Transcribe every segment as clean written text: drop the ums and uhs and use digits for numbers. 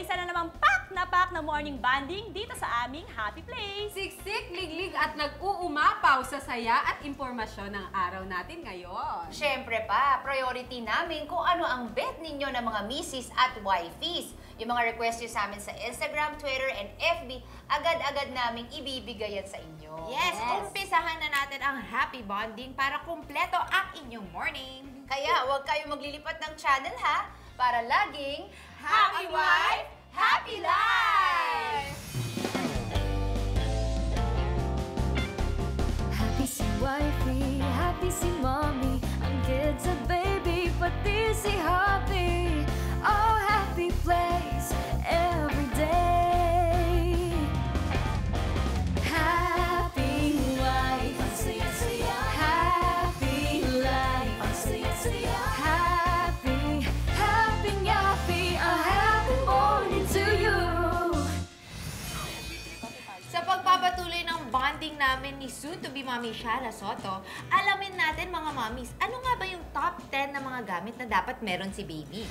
isa na namang pack na morning bonding dito sa aming Happy Place. Siksik, liglig at nag-uumapaw sa saya at impormasyon ng araw natin ngayon. Siyempre pa, priority namin kung ano ang bet ninyo ng mga misis at wifeys. Yung mga request nyo sa amin sa Instagram, Twitter, and FB, agad-agad naming ibibigay yan sa inyo. Yes, umpisahan na natin ang happy bonding para kumpleto ang inyong morning. Kaya huwag kayong maglilipat ng channel ha, para laging Happy Wife, Happy Life! Happy si wifey, happy si mommy, ang kids at baby, pati si hubby. Oh, happy place every day. Happy wife, ang saya-saya. Happy life, ang saya-saya. Happy, happy, happy, a happy morning to you. Sa pagpapatuloy ng bonding namin ni soon-to-be Mommy Shara Soto, alamin natin mga mommies, ano nga ba yung top 10 na mga gamit na dapat meron si baby?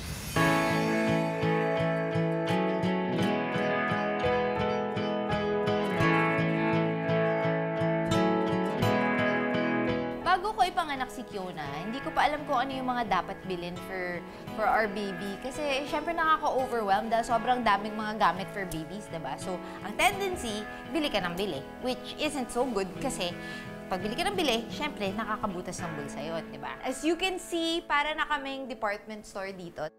Bago ko ipanganak si Kiona, hindi ko pa alam kung ano yung mga dapat bilhin for our baby. Kasi syempre nakaka-overwhelm dahil sobrang daming mga gamit for babies, diba? So, ang tendency, bili ka ng bili. Which isn't so good kasi pag bili ka ng bili, syempre nakakabutas ng bulsa yun, diba? As you can see, para na kaming department store dito.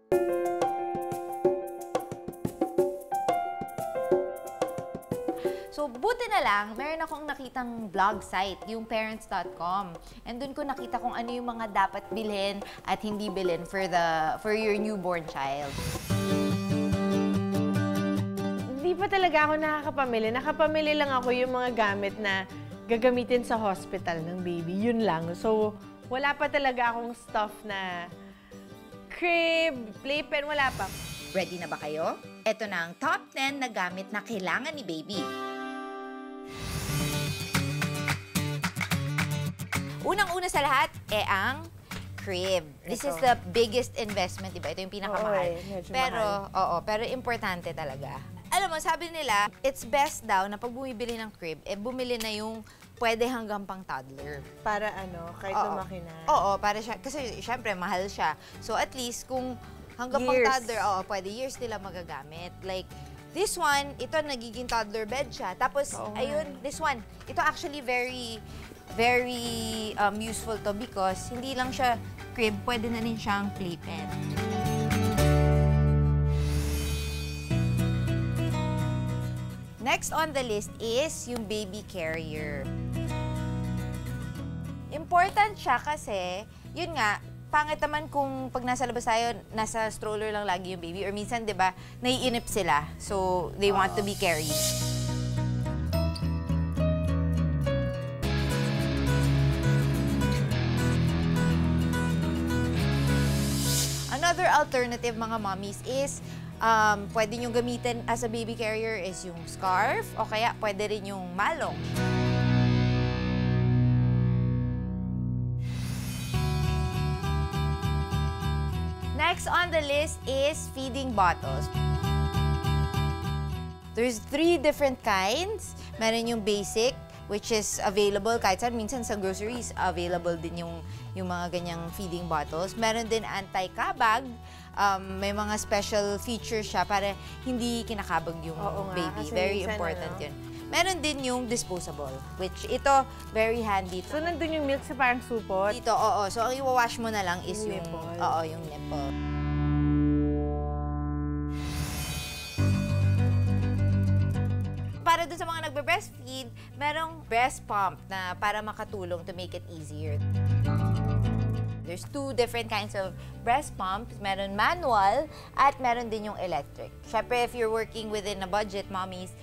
So, buti na lang, meron akong nakitang blog site, yung parents.com. And dun ko nakita kung ano yung mga dapat bilhin at hindi bilhin for your newborn child. Hindi pa talaga ako nakakapamili. Nakapamili lang ako yung mga gamit na gagamitin sa hospital ng baby. Yun lang. So, wala pa talaga akong stuff na crib, playpen, wala pa. Ready na ba kayo? Ito na ang top 10 na gamit na kailangan ni baby. Unang-una sa lahat, ang crib. This is the biggest investment, diba? Ito yung pinakamahal. Medyo Pero, pero importante talaga. Alam mo, sabi nila, it's best daw na pag bumibili ng crib, bumili na yung pwede hanggang pang toddler. Para ano, kahit lumaki na. Oo, para siya, kasi syempre, mahal siya. So at least, kung hanggang pang toddler, pwede years nila magagamit. Like, this one, ito nagiging toddler bed siya. Tapos, ayun, this one, ito actually very useful to because hindi lang siya crib, pwede na rin siyang playpen. Next on the list is yung baby carrier. Important siya kasi, yun nga, pangit naman kung pag nasa labas tayo, nasa stroller lang lagi yung baby. Or minsan, di ba, naiinip sila. So, they want to be carried. Another alternative, mga mommies, is pwede nyo gamitin as a baby carrier is yung scarf o kaya pwede rin yung malong. Next on the list is feeding bottles. There's 3 different kinds. Meron yung basic, which is available kahit saan. Minsan sa groceries, available din yung mga ganyang feeding bottles. Meron din anti-kabag. May mga special features siya para hindi kinakabag yung baby. Very important yun. Meron din yung disposable, which ito, very handy. So, nandun yung milk sa parang supot? Dito, oo. So, ang i-wash mo na lang is yung nipple. Oo, yung nipple. Para dun sa mga nagbe-breastfeed, merong breast pump na para makatulong to make it easier. There's 2 different kinds of breast pumps. Meron manual at meron din yung electric. Syempre, if you're working within a budget, mommies,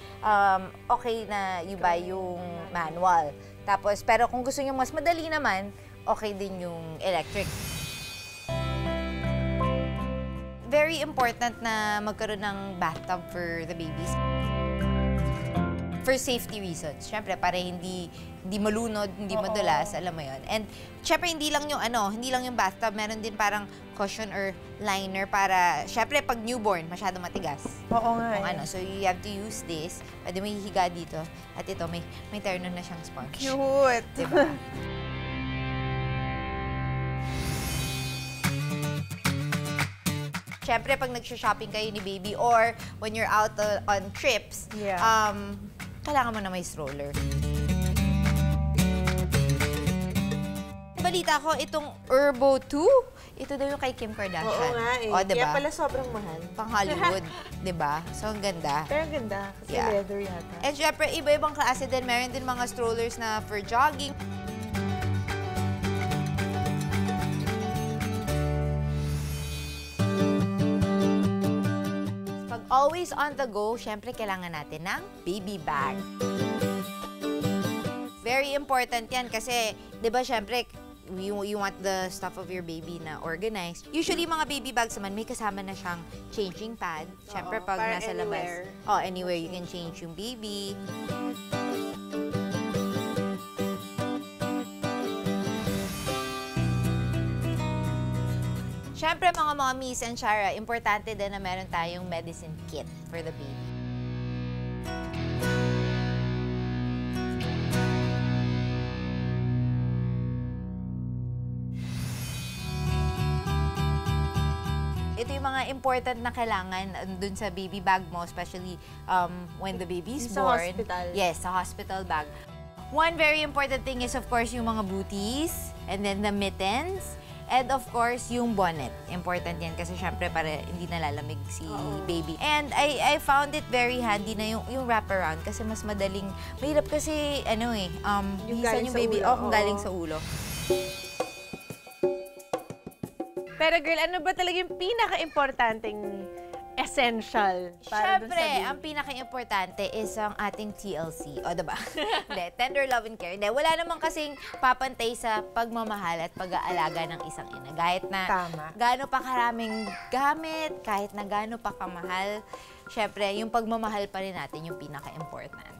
okay na you buy yung manual. Tapos, pero kung gusto nyo mas madali naman, okay din yung electric. Very important na magkaroon ng bathtub for the babies. for safety reasons. Siyempre, para hindi malunod, hindi madulas, alam mo yon. And siyempre, hindi lang yung bathtub, meron din parang cushion or liner para, siyempre, pag newborn, masyado matigas. Oo nga. So you have to use this. Pwede mo hihiga dito. At ito, may terno na siyang sponge. Cute! Diba? Siyempre, pag nag-shopping kayo ni baby or when you're out on trips, kailangan mo na may stroller. Balita ko, itong Urbo 2, ito daw yung kay Kim Kardashian. Oo nga eh. O, diba? Kaya pala sobrang mahal. Pang Hollywood, diba? So, ang ganda. Pero ang ganda, kasi leather yata. And syempre, iba-ibang klase din. Meron din mga strollers na for jogging. Pag always on the go, syempre, kailangan natin ng baby bag. Very important yan kasi, di ba, syempre, you want the stuff of your baby na organized. Usually, mga baby bags naman, may kasama na siyang changing pad. Siyempre, pag nasa labas. Anywhere you can change yung baby. Siyempre, mga mommies and Shara, importante din na meron tayong medicine kit for the baby. Ito yung mga important na kailangan dun sa baby bag mo, especially when the baby is born. Sa hospital. Yes, sa hospital bag. One very important thing is, of course, yung mga booties, and then the mittens, and of course, yung bonnet. Important yan kasi syempre para hindi nalalamig si baby. And I found it very handy na yung wraparound kasi mas madaling, mahirap kasi, bihisan yung baby. Kung galing sa ulo. Pero girl, ano ba talaga yung pinaka-importanting essential para dun sa Siyempre, baby? ang pinaka-importante is ang ating TLC. O, diba? Hindi, tender love and care. Hindi, wala namang kasing papantay sa pagmamahal at pag-aalaga ng isang ina. Kahit na gaano pa karaming gamit, kahit na gaano pa kamahal, siyempre, yung pagmamahal pa rin natin yung pinaka-important.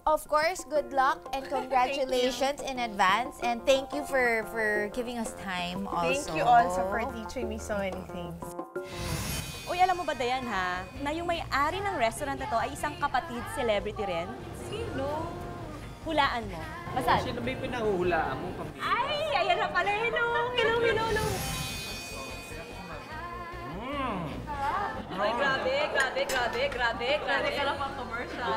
Of course, good luck and congratulations in advance. And thank you for giving us time also. Thank you also for teaching me so many things. Uy, alam mo ba, Dayan, na yung may-ari ng restaurant na to ay isang kapatid celebrity rin? Sino? Hulaan mo. Masal? Sino ba yung pinahuhulaan mo, pambili? Ay, ayan na pala. Hello. Ay, grabe. Grabe ka lang pang commercial.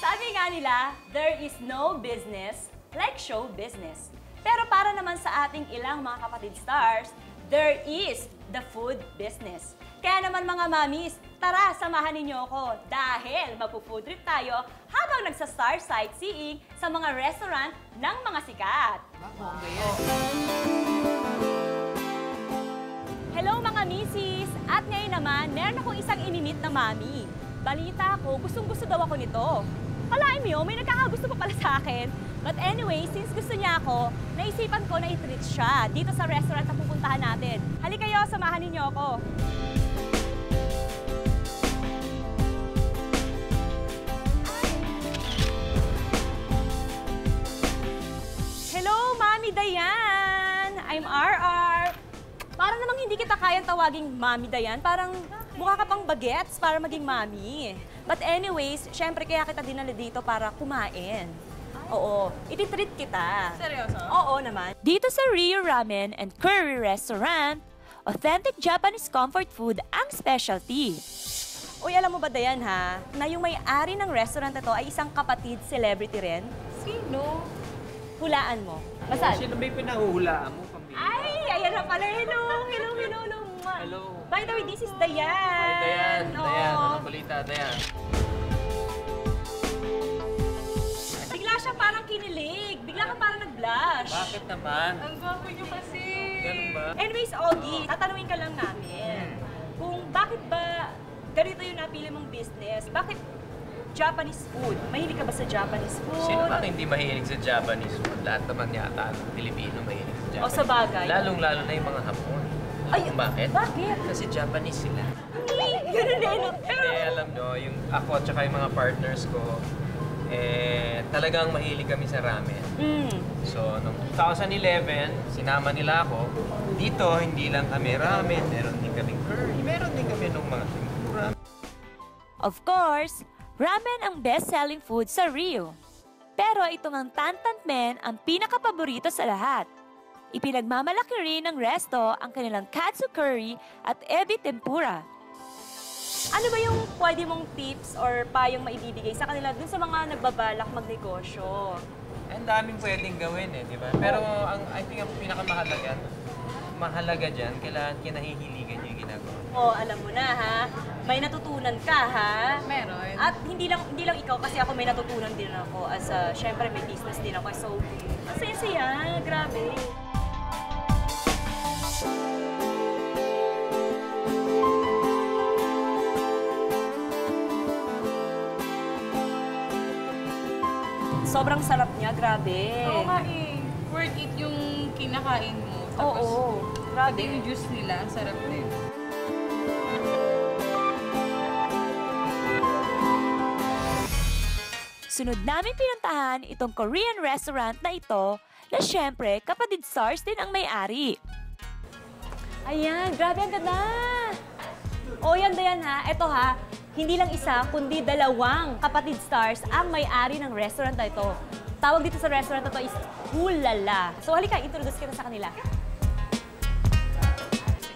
Sabi nga nila, there is no business like show business. Pero para naman sa ating ilang mga kapatid stars, there is the food business. Kaya naman mga mamis, tara, samahan ninyo ako dahil magpo-food trip tayo habang nagsa-star sightseeing sa mga restaurant ng mga sikat. Hello mga misis! At ngayon naman, meron akong isang ininit na mami. Balita ko, gustong-gusto daw ako nito. Kalain mo yun, may nagkakagusto pa pala sa akin. But anyway, since gusto niya ako, naisipan ko na i-treat siya dito sa restaurant na pupuntahan natin. Halika kayo, samahan ninyo ako. Hello, Mami Dayan! I'm RR. Parang namang hindi kita kayang tawaging Mami Dayan. Parang mukha ka pang bagets para maging mami. But anyways, syempre kaya kita dinala dito para kumain. Oo, ititreat kita. Seryoso? Oo naman. Dito sa Rio Ramen and Curry Restaurant, authentic Japanese comfort food ang specialty. Uy, alam mo ba, Dayan, na yung may-ari ng restaurant na to ay isang kapatid celebrity rin? Sino? Hulaan mo. Masal? Sino ba yung pinahuhulaan mo, pambili? Ay, ayan na pala. Hello. Hello. By the way, this is Dayan. Dayan. Oo. Ano balita, Dayan? Bigla siya parang kinilig. Bigla ka parang nag-blush. Bakit naman? Ang gwapo niyo kasi. Ganun ba? Anyways, Ogie, tatanungin ka lang namin. Kung bakit ba ganito yung napili mong business? Bakit Japanese food? Mahilig ka ba sa Japanese food? Sino ba hindi mahilig sa Japanese food? Lahat naman yata ng Pilipino mahilig sa Japanese. O sa bagay? Lalong-lalo na yung mga Hapon. Ay, Kung bakit? Bakit? Kasi Japanese sila. Hindi. Ganun din. Hindi, alam nyo, yung ako at saka yung mga partners ko, talagang mahilig kami sa ramen. So, noong 2011, sinama nila ako. Dito, hindi lang kami ramen, meron din kaming curry, meron din kami ng mga tempura. Of course, ramen ang best-selling food sa Rio. Pero ito ngang Tantan Men ang pinakapaborito sa lahat. Ipinagmamalaki rin ng resto ang kanilang katsu curry at ebi tempura. Ano ba yung pwede mong tips or payong maibibigay sa kanila dun sa mga nagbabalak magnegosyo? Ang daming pwedeng gawin di ba? Pero I think ang mahalaga dyan, kailangan kinahihiligan nyo yung ginagawa. Alam mo na ha, may natutunan ka ha? Meron. At hindi lang ikaw, kasi ako may natutunan din ako as syempre may business din ako. So, ang saya-saya, grabe. Sobrang sarap niya, grabe. Oo nga worth it yung kinakain mo. Tapos, grabe. pati yung juice nila, ang sarap din. Sunod namin pinuntahan itong Korean restaurant na ito na syempre kapatid stars din ang may-ari. Ayan, grabe ang ganda! Yan Dayan ha, eto ha, hindi lang isa kundi dalawang kapatid stars ang may-ari ng restaurant na ito. Tawag dito sa restaurant na ito is Hulala. So halika, introduce kita sa kanila.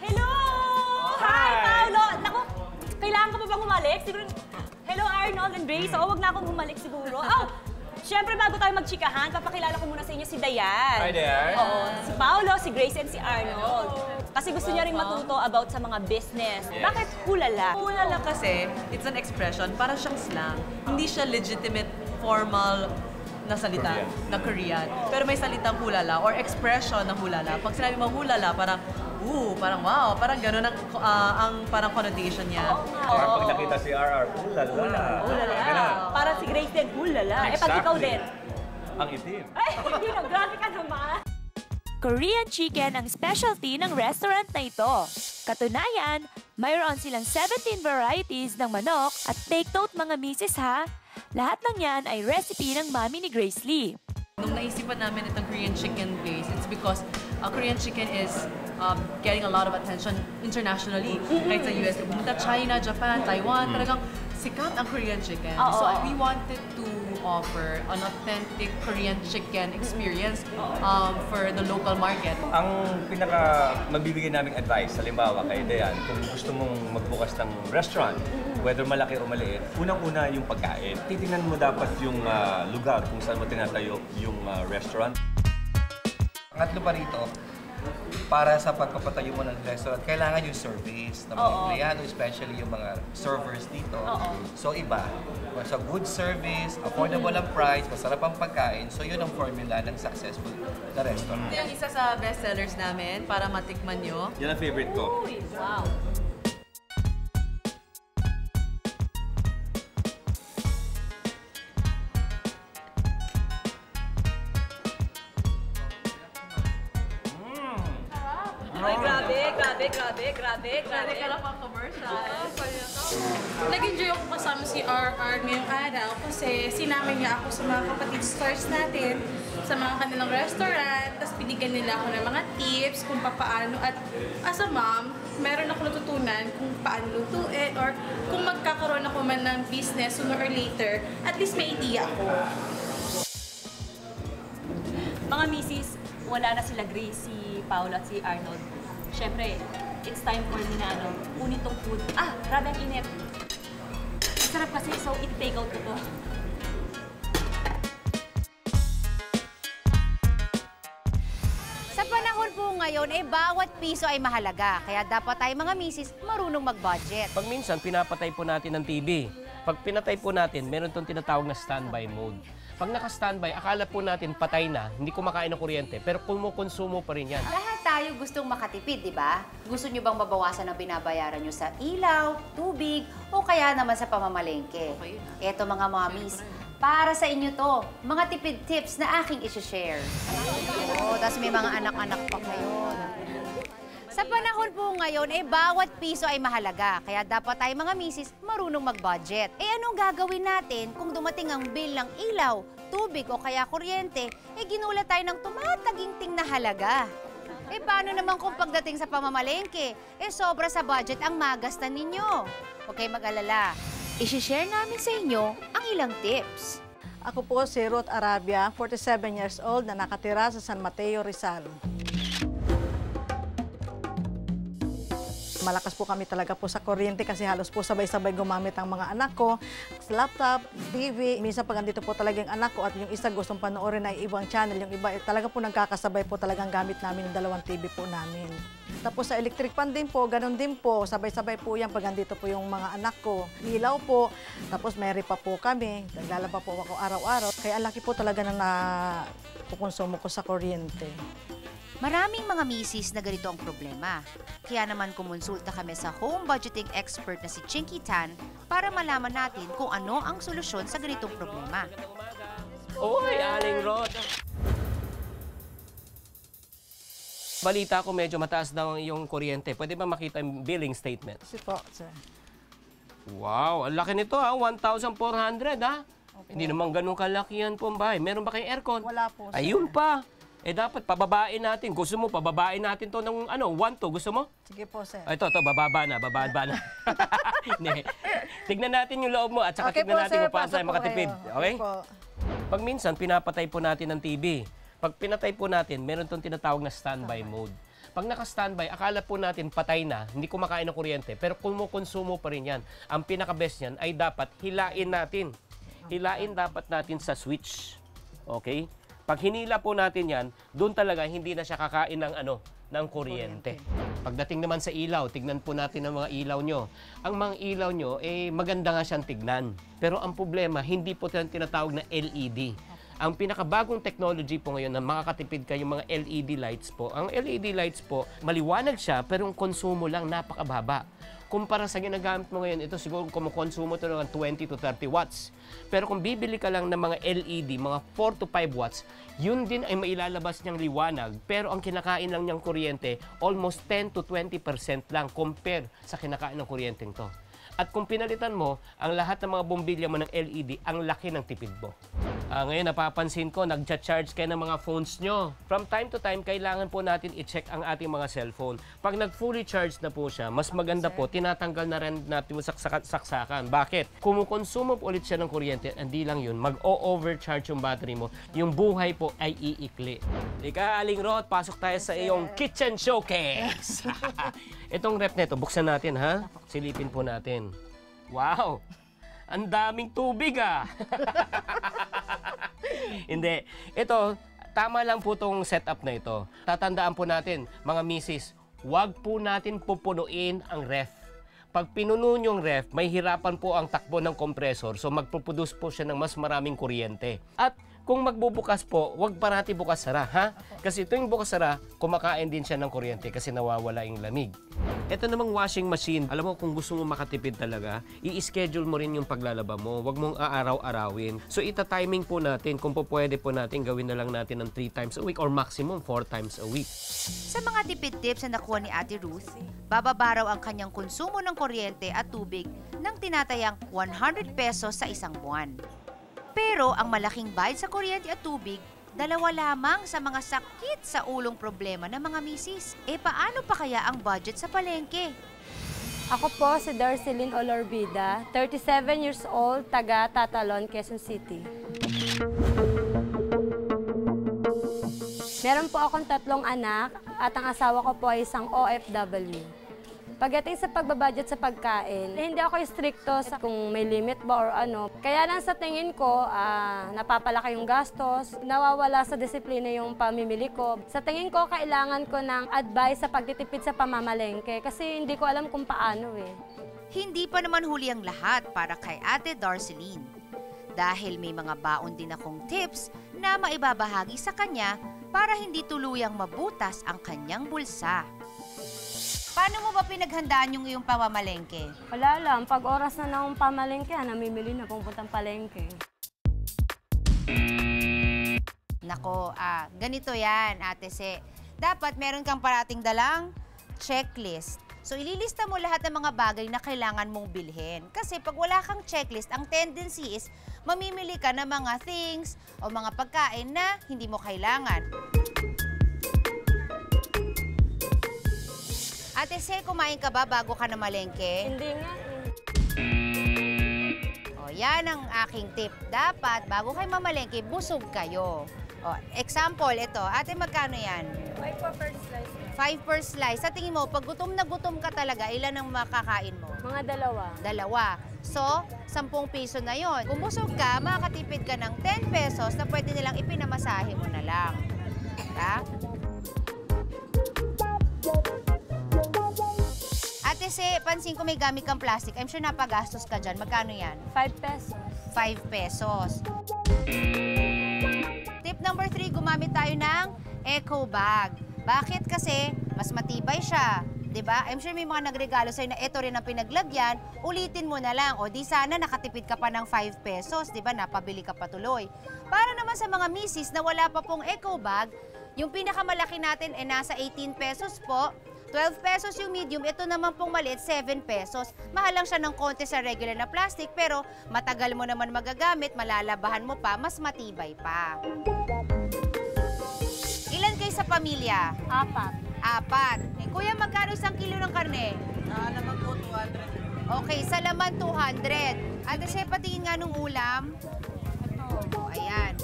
Hello! Hi, Paolo! Naku, kailangan ka pa bang humalik? Siguro, hello Arnold and Grace. Wag na akong humalik siguro. Siyempre bago tayo magchikahan, papakilala ko muna sa inyo si Dayan. Hi there! Si Paolo, si Grace, and si Arnold. Kasi gusto niya rin matuto about sa mga business. Bakit Hulala? Hulala kasi, it's an expression, para siyang slang. Hindi siya legitimate, formal na salita na Korean. Pero may salitang hulala or expression ng hulala. Pag sinabi mo hulala, parang, parang wow, parang gano'n ang parang connotation niya. Parang pag nakita si RR, hulala. Hulala. Para si Grace din, Hulala. Pag ikaw din. Ang itim. Ay, hindi na, grabe ka naman. Korean chicken ang specialty ng restaurant na ito. Katunayan, mayroon silang 17 varieties ng manok at take note mga misis ha, lahat ng yan ay recipe ng mami ni Grace Lee. Nung naisipan namin itong Korean chicken base, it's because Korean chicken is getting a lot of attention internationally. Kahit sa US, pumunta China, Japan, Taiwan, talagang sikat ang Korean chicken. So we wanted to offer an authentic Korean chicken experience for the local market. Ang pinaka mabibigay naming advice, halimbawa kay Dayan, kung gusto mong magbukas ng restaurant, whether malaki o maliit, unang-una yung pagkain. Titingnan mo dapat yung lugar kung saan mo tinatayo yung restaurant. Pangatlo pa rito, para sa pagpapatayo mo ng restaurant, kailangan yung service ng mga empleyado, especially yung mga servers dito. So iba, sa good service, affordable ang price, masarap ang pagkain, so yun ang formula ng successful na restaurant. Ito yung isa sa bestsellers namin para matikman nyo. Yan ang favorite ko. Wow! Ay, grabe. Grabe ka lang commercial. Nag-enjoy ako kasama si RR ngayong araw kasi sinamin niya ako sa mga kapatid stores natin, sa mga kanilang restaurant, tapos binigyan nila ako ng mga tips kung paano. At as a mom, meron ako natutunan kung paano lutuin or kung magkakaroon ako man ng business sooner or later, at least may idea ako. Mga misis, wala na sila Grace, si Paolo at si Arnold. Siyempre, it's time for me na kunin tong food. Grabe ang init. Sarap kasi, so i-take out ko to. Sa panahon po ngayon, bawat piso ay mahalaga. Kaya dapat tayo mga misis marunong mag-budget. Pag minsan, pinapatay po natin ang TV. Pag pinatay po natin, meron itong tinatawag na standby mode. Pag naka-standby, akala po natin patay na, hindi kumakain ng kuryente, pero kumukonsumo pa rin yan. Lahat tayo gustong makatipid, di ba? Gusto nyo bang mabawasan ang binabayaran nyo sa ilaw, tubig, o kaya naman sa pamamalengke? Eto mga mommies, para sa inyo to, mga tipid tips na aking isi-share. Tapos may mga anak-anak pa kayo. Sa panahon po ngayon, bawat piso ay mahalaga. Kaya dapat tayo mga misis marunong mag-budget. Anong gagawin natin kung dumating ang bill ng ilaw, tubig o kaya kuryente, ginulat tayo ng tumataginting na halaga? Paano naman kung pagdating sa pamamalengke, sobra sa budget ang magastan ninyo? Huwag kayong mag-alala. I-share namin sa inyo ang ilang tips. Ako po si Ruth Arabia, 47 years old na nakatira sa San Mateo, Rizal. Malakas po kami talaga po sa kuryente kasi halos po sabay-sabay gumamit ang mga anak ko. Laptop, TV, minsan pag andito po talaga yung anak ko at yung isa gustong panoorin ay ibang channel. Yung iba talaga po nagkakasabay po talagang gamit namin yung dalawang TV po namin. Tapos sa electric pan din po, ganun din po. Sabay-sabay po yan pag andito po yung mga anak ko. Ilaw po, tapos may pa po kami. Naglalaba po ako araw-araw. Kaya ang laki po talaga na nakukonsumo ko sa kuryente. Maraming mga misis na ganito ang problema. Kaya naman kumonsulta kami sa home budgeting expert na si Chinky Tan para malaman natin kung ano ang solusyon sa ganitong problema. Oy, Aling Rod! Balita ko medyo mataas daw yung kuryente. Pwede ba makita yung billing statement? Kasi po, sir. Wow, ang laki nito ha, 1,400 ha? Hindi naman ganun kalaki yan po ang bahay. Meron ba kayong aircon? Wala po, sir. Ayun pa! Dapat pababain natin. Gusto mo, pababain natin to ng 1 to. Gusto mo? Sige po, sir. Ito, bababa na. Tignan natin yung loob mo at saka Okay tignan po, natin sir. kung paano tayo Pasok po makatipid. kayo. Okay? Po. Pag minsan, pinapatay po natin ang TV. Pag pinatay po natin, meron itong tinatawag na standby mode. Pag naka-standby, akala po natin patay na, hindi kumakain ng kuryente, pero kumukonsumo pa rin yan. Ang pinaka-best niyan ay dapat hilain natin. Hilain dapat natin sa switch. Okay? Pag hinila po natin yan, doon talaga hindi na siya kakain ng kuryente. Pagdating naman sa ilaw, tignan po natin ang mga ilaw nyo. Ang mga ilaw nyo, maganda nga siyang tignan. Pero ang problema, hindi po yan tinatawag na LED. Ang pinakabagong technology po ngayon na makakatipid kayo mga LED lights po. Ang LED lights po, maliwanag siya pero ang konsumo lang napakababa. Kumpara sa ginagamit mo ngayon, ito siguro kumukonsumo ito ng 20 to 30 watts. Pero kung bibili ka lang ng mga LED, mga 4 to 5 watts, yun din ay mailalabas niyang liwanag. Pero ang kinakain lang niyang kuryente, almost 10 to 20% lang compare sa kinakain ng kuryenteng to. At kung pinalitan mo, ang lahat ng mga bombilya mo ng LED, ang laki ng tipid mo. Ngayon, napapansin ko, nag-charge kayo ng mga phones nyo. From time to time, kailangan po natin i-check ang ating mga cellphone. Pag nag-fully charged na po siya, mas maganda po, tinatanggal na rin natin mo saksakan. Bakit? Kumukonsumo po ulit siya ng kuryente, hindi lang yun, mag-overcharge yung battery mo, yung buhay po ay iikli. Ika, Aling Rod, pasok tayo sa iyong kitchen showcase. Itong rep na ito, buksan natin ha. Silipin po natin. Wow! Ang daming tubig ah! Hindi. Ito, tama lang po itong setup na ito. Tatandaan po natin, mga misis, huwag po natin pupunuin ang ref. Pag pinuno yung ref, may hirapan po ang takbo ng compressor, so magpuproduce po siya ng mas maraming kuryente. At kung magbubukas po, huwag parati bukas-sara, ha? Kasi tuwing bukas-sara, kumakain din siya ng kuryente kasi nawawala yung lamig. Ito namang washing machine, alam mo kung gusto mo makatipid talaga, i-schedule mo rin yung paglalaba mo, huwag mong aaraw-arawin. So ita-timing po natin, kung po pwede po natin, gawin na lang natin ng 3 times a week or maximum 4 times a week. Sa mga tipid tips na nakuha ni Ate Ruth, bababa raw ang kanyang konsumo ng kuryente at tubig ng tinatayang 100 pesos sa isang buwan. Pero ang malaking bayad sa kuryente at tubig, dalawa lamang sa mga sakit sa ulong problema ng mga misis. Paano pa kaya ang budget sa palengke? Ako po si Darceline Olorbida, 37 years old, taga Tatalon, Quezon City. Meron po akong 3 anak at ang asawa ko po ay isang OFW. Pagdating sa pagbabudget sa pagkain, hindi ako stricto sa kung may limit ba or ano. Kaya lang sa tingin ko, napapalaki yung gastos, nawawala sa disiplina yung pamimili ko. Sa tingin ko, kailangan ko ng advice sa pagtitipid sa pamamalengke kasi hindi ko alam kung paano eh. Hindi pa naman huli ang lahat para kay Ate Darceline. Dahil may mga baon din akong tips na maibabahagi sa kanya para hindi tuluyang mabutas ang kanyang bulsa. Paano mo ba pinaghandaan yung iyong pamamalengke? Wala lang. Pag oras na ng pamalengke, namimili na pupuntang palengke. Nako, ganito yan, Ate Se. Dapat meron kang parating dalang checklist. So, ililista mo lahat ng mga bagay na kailangan mong bilhin. Kasi pag wala kang checklist, ang tendency is mamimili ka ng mga things o mga pagkain na hindi mo kailangan. Ate Se, kumain ka ba bago ka namalengke? Hindi nga. O, yan ang aking tip. Dapat, bago kayo mamalengke, busog kayo. O, example, ito. Ate, magkano yan? 5 per slice. 5 per slice. Sa tingin mo, pag gutom na gutom ka talaga, ilan ang makakain mo? Mga 2. Dalawa. So, 10 piso na yon. Kung busog ka, makakatipid ka ng 10 pesos na pwede nilang ipinamasahe mo na lang. Diba? Ate Se, pansin ko may gamit kang plastic. I'm sure napagastos ka dyan. Magkano yan? 5 pesos. 5 pesos. Tip number 3, gumamit tayo ng eco bag. Bakit? Kasi mas matibay siya. Diba? I'm sure may mga nagregalo sa'yo na ito rin ang pinaglagyan, ulitin mo na lang. O di sana nakatipid ka pa ng 5 pesos. Diba? Napabili ka pa tuloy. Para naman sa mga misis na wala pa pong eco bag, yung pinakamalaki natin ay nasa 18 pesos po. 12 pesos yung medium, ito naman pong maliit, 7 pesos. Mahal lang siya ng konti sa regular na plastic, pero matagal mo naman magagamit, malalabahan mo pa, mas matibay pa. Ilan kayo sa pamilya? 4. Kuya, magkano 1 kilo ng karne? Naman po, 200. Okay, sa laman 200. Ate Se, patingin nga nung ulam. Ito. Ayan.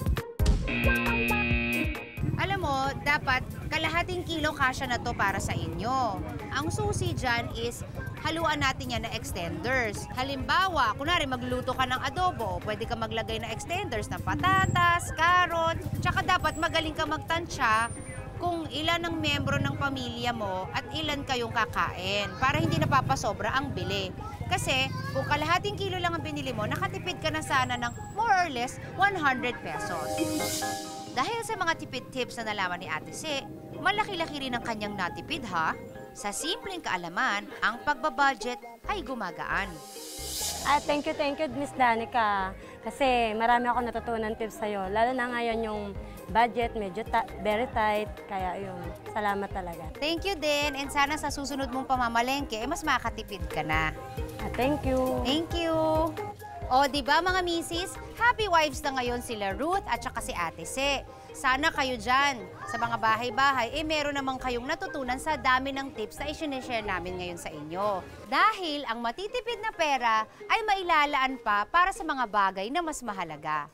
Alam mo, dapat kalahating kilo kasya na to para sa inyo. Ang susi dyan is haluan natin yan na extenders. Halimbawa, kunwari magluto ka ng adobo, pwede ka maglagay na extenders ng patatas, carrot, tsaka dapat magaling ka magtansya kung ilan ang membro ng pamilya mo at ilan kayong kakain para hindi napapasobra ang bili. Kasi kung kalahating kilo lang ang binili mo, nakatipid ka na sana ng more or less 100 pesos. Dahil sa mga tipid tips na nalaman ni Ate Se, malaki-laki rin ang kanyang natipid ha. Sa simpleng kaalaman, ang pagbabudget ay gumagaan. Thank you, Miss Danica. Kasi marami ako natutunan tips sa'yo. Lalo na ngayon yung budget, medyo very tight. Kaya yun, salamat talaga. Thank you din. And sana sa susunod mong pamamalengke, mas makakatipid ka na. Thank you. Thank you. O, di ba mga misis? Happy wives na ngayon sila Ruth at saka si Ate Se. Sana kayo dyan, sa mga bahay-bahay, meron naman kayong natutunan sa dami ng tips na i-share namin ngayon sa inyo. Dahil ang matitipid na pera ay mailalaan pa para sa mga bagay na mas mahalaga.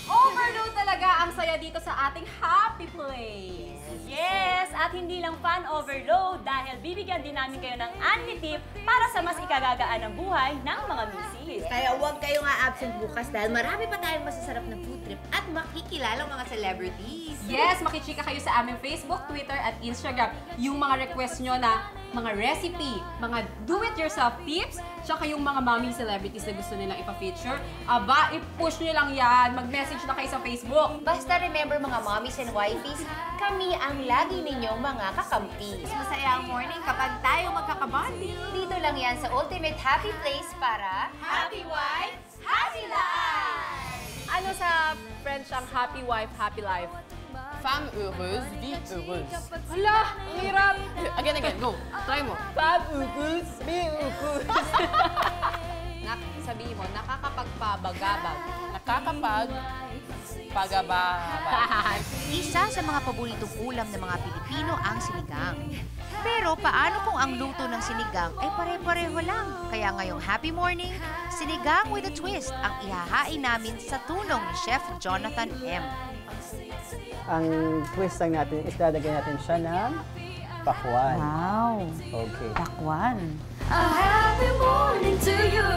Overload talaga ang saya dito sa ating happy place. Yes! At hindi lang fun overload dahil bibigyan din namin kayo ng anti-tip para sa mas ikagagaan ng buhay ng mga misis. Kaya huwag kayong absent bukas dahil marami pa tayong masasarap na food trip at makikilalang mga celebrities. Yes, makichika kayo sa aming Facebook, Twitter at Instagram. Yung mga request nyo na mga recipe, mga do-it-yourself tips, tsaka yung mga mommy celebrities na gusto nilang ipa-feature, aba, i-push nyo lang yan. Mag-message na kayo sa Facebook. Basta remember mga mommies and wifeys, kami ang lagi ninyong mga kakampi. Mas masaya ang morning kapag tayo magkakabonding. Dito lang yan sa Ultimate Happy Place para Happy Wife, Happy Life! Ano sa French ang happy wife, happy life? Femme heureuse, vie heureuse. Hala, ang hirap! Again, go. Try mo. Femme heureuse, vie heureuse. Sabihin mo, nakakapagpabagabag. Nakakapagpagabagabag. Isa sa mga paboritong ulam ng mga Pilipino ang sinigang. Pero paano kung ang luto ng sinigang ay pare-pareho lang? Kaya ngayong happy morning, sinigang with a twist ang ihahain namin sa tulong ni Chef Jonathan M. Ang twist lang natin is lalagyan natin siya ng pakwan. Wow! Okay. Pakwan. A happy morning to you.